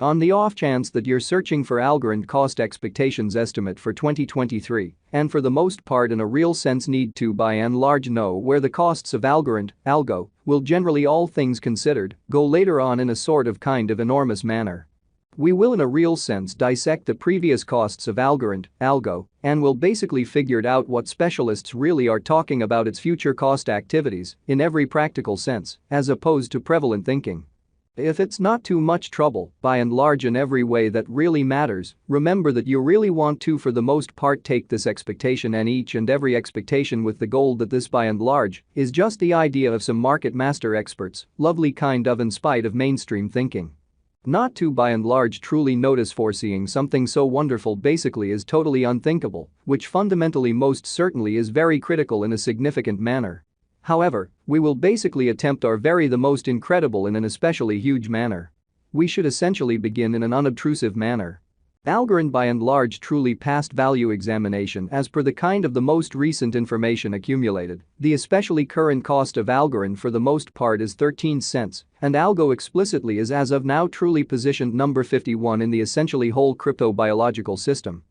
On the off chance that you're searching for Algorand cost expectations estimate for 2023, and for the most part in a real sense need to by and large know where the costs of Algorand, Algo, will generally all things considered go later on in a sort of kind of enormous manner. We will in a real sense dissect the previous costs of Algorand, Algo, and will basically figure out what specialists really are talking about its future cost activities in every practical sense, as opposed to prevalent thinking. If it's not too much trouble, by and large in every way that really matters, remember that you really want to for the most part take this expectation and each and every expectation with the goal that this by and large is just the idea of some market master experts, lovely kind of in spite of mainstream thinking. Not to by and large truly notice foreseeing something so wonderful basically is totally unthinkable, which fundamentally most certainly is very critical in a significant manner. However, we will basically attempt our very the most incredible in an especially huge manner. We should essentially begin in an unobtrusive manner. Algorand by and large truly passed value examination as per the kind of the most recent information accumulated. The especially current cost of Algorand for the most part is 13 cents, and Algo explicitly is as of now truly positioned number 51 in the essentially whole crypto-biological system.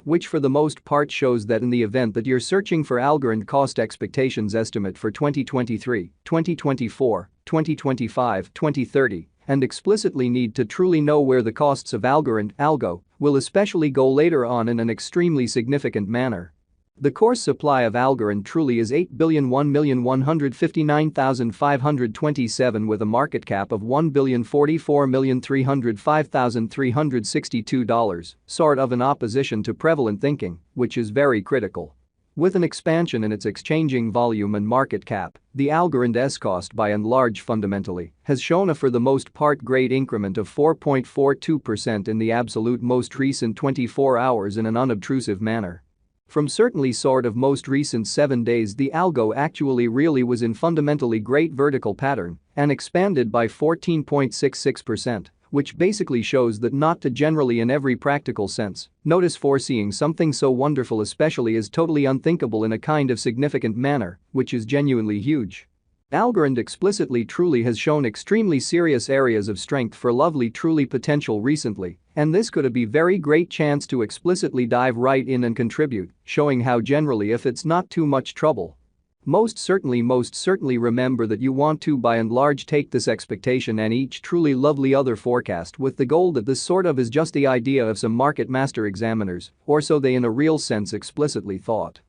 Which for the most part shows that in the event that you're searching for Algorand cost expectations estimate for 2023, 2024, 2025, 2030, and explicitly need to truly know where the costs of Algorand, Algo, will especially go later on in an extremely significant manner. The course supply of Algorand truly is 8,001,159,527 with a market cap of $1,044,305,362, sort of in opposition to prevalent thinking, which is very critical. With an expansion in its exchanging volume and market cap, the Algorand's cost by and large fundamentally has shown a for the most part great increment of 4.42% in the absolute most recent 24 hours in an unobtrusive manner. From certainly sort of most recent 7 days the Algo actually really was in fundamentally great vertical pattern and expanded by 14.66%, which basically shows that not to generally in every practical sense notice foreseeing something so wonderful especially is totally unthinkable in a kind of significant manner, which is genuinely huge. Algorand explicitly truly has shown extremely serious areas of strength for lovely truly potential recently, and this could be very great chance to explicitly dive right in and contribute, showing how generally if it's not too much trouble. Most certainly remember that you want to by and large take this expectation and each truly lovely other forecast with the goal that this sort of is just the idea of some market master examiners, or so they in a real sense explicitly thought.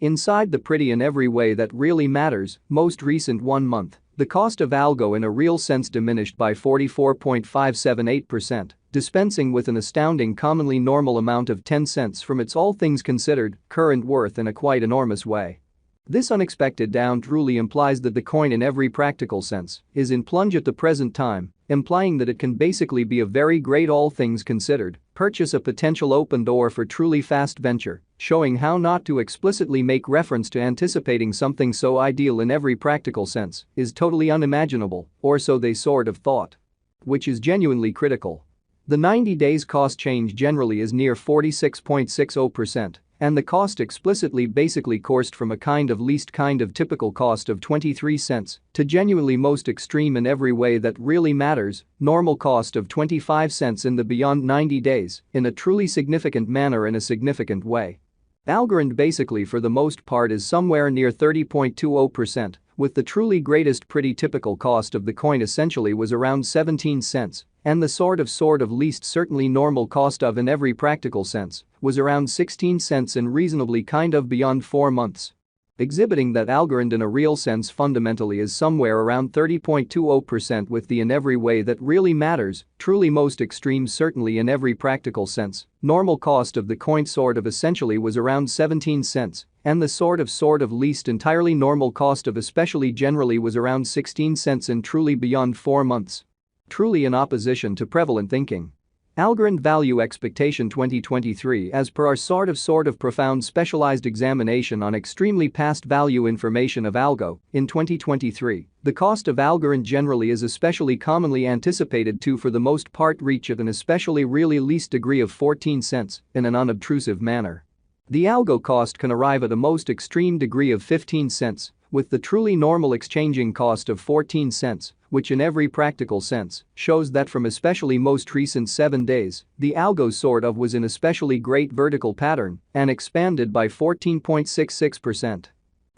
Inside the pretty in every way that really matters, most recent 1 month, the cost of Algo in a real sense diminished by 44.578%, dispensing with an astounding commonly normal amount of 10 cents from its all things considered current worth in a quite enormous way. This unexpected down truly implies that the coin in every practical sense is in plunge at the present time, implying that it can basically be a very great all things considered purchase a potential open door for truly fast venture, showing how not to explicitly make reference to anticipating something so ideal in every practical sense is totally unimaginable, or so they sort of thought. Which is genuinely critical. The 90 days cost change generally is near 46.60%. And the cost explicitly basically coursed from a kind of least kind of typical cost of 23 cents to genuinely most extreme in every way that really matters, normal cost of 25 cents in the beyond 90 days in a truly significant manner in a significant way. Algorand basically for the most part is somewhere near 30.20%, with the truly greatest pretty typical cost of the coin essentially was around 17 cents. And the sort of least certainly normal cost of in every practical sense was around 16 cents and reasonably kind of beyond 4 months. Exhibiting that Algorand in a real sense fundamentally is somewhere around 30.20% with the in every way that really matters, truly most extreme certainly in every practical sense, normal cost of the coin sort of essentially was around 17 cents. And the sort of least entirely normal cost of especially generally was around 16 cents and truly beyond 4 months. Truly in opposition to prevalent thinking. Algorand Value Expectation 2023 as per our sort of profound specialized examination on extremely past value information of Algo, in 2023, the cost of Algorand generally is especially commonly anticipated to for the most part reach at an especially really least degree of 14 cents in an unobtrusive manner. The Algo cost can arrive at a most extreme degree of 15 cents, with the truly normal exchanging cost of 14 cents, which in every practical sense shows that from especially most recent 7 days, the algo sort of was in especially great vertical pattern and expanded by 14.66%.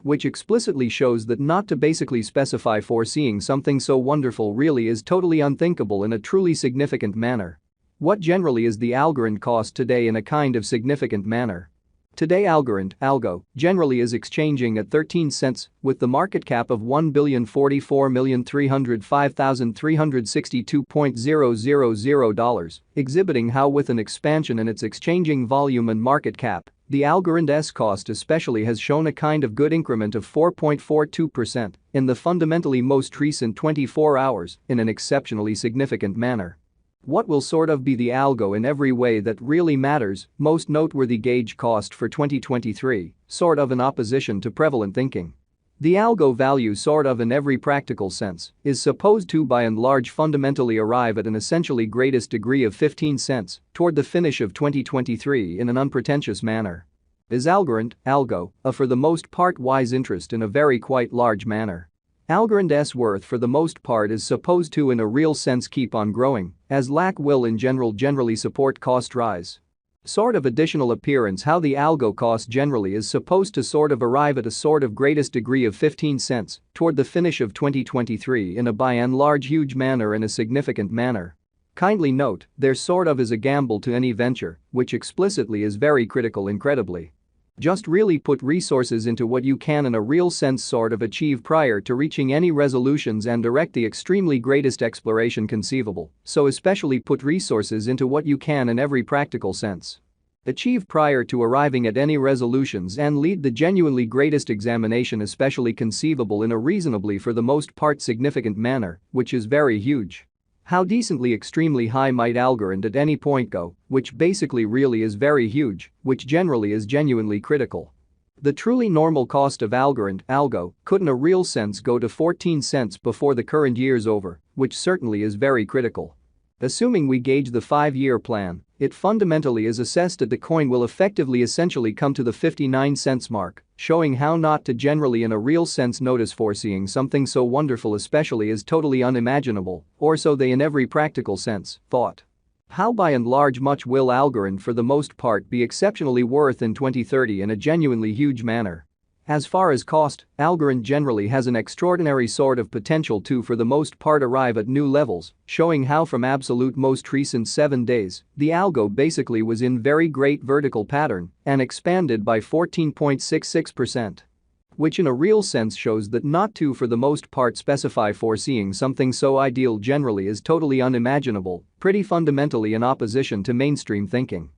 Which explicitly shows that not to basically specify foreseeing something so wonderful really is totally unthinkable in a truly significant manner. What generally is the Algorand cost today in a kind of significant manner? Today Algorand, Algo, generally is exchanging at 13 cents with the market cap of $1,044,305,362.000, exhibiting how with an expansion in its exchanging volume and market cap, the Algorand's cost especially has shown a kind of good increment of 4.42% in the fundamentally most recent 24 hours in an exceptionally significant manner. What will sort of be the algo in every way that really matters, most noteworthy gauge cost for 2023, sort of in opposition to prevalent thinking. The algo value sort of in every practical sense is supposed to by and large fundamentally arrive at an essentially greatest degree of 15 cents toward the finish of 2023 in an unpretentious manner. Is Algorand, Algo, a for the most part wise interest in a very quite large manner? Algorand's worth for the most part is supposed to in a real sense keep on growing, as lack will in generally support cost rise. Sort of additional appearance how the algo cost generally is supposed to sort of arrive at a sort of greatest degree of 15 cents toward the finish of 2023 in a by and large huge manner in a significant manner. Kindly note, there sort of is a gamble to any venture, which explicitly is very critical incredibly. Just really put resources into what you can in a real sense sort of achieve prior to reaching any resolutions and direct the extremely greatest exploration conceivable, so especially put resources into what you can in every practical sense. Achieve prior to arriving at any resolutions and lead the genuinely greatest examination especially conceivable in a reasonably for the most part significant manner, which is very huge. How decently extremely high might Algorand at any point go, which basically really is very huge, which generally is genuinely critical. The truly normal cost of Algorand, Algo, could in a real sense go to 14 cents before the current year's over, which certainly is very critical. Assuming we gauge the 5-year plan, it fundamentally is assessed that the coin will effectively essentially come to the 59 cents mark, showing how not to generally in a real sense notice foreseeing something so wonderful especially is totally unimaginable, or so they in every practical sense thought. How by and large much will Algorand for the most part be exceptionally worth in 2030 in a genuinely huge manner? As far as cost, Algorand generally has an extraordinary sort of potential to for the most part arrive at new levels, showing how from absolute most recent 7 days, the algo basically was in very great vertical pattern and expanded by 14.66%. Which in a real sense shows that not to for the most part specify foreseeing something so ideal generally is totally unimaginable, pretty fundamentally in opposition to mainstream thinking.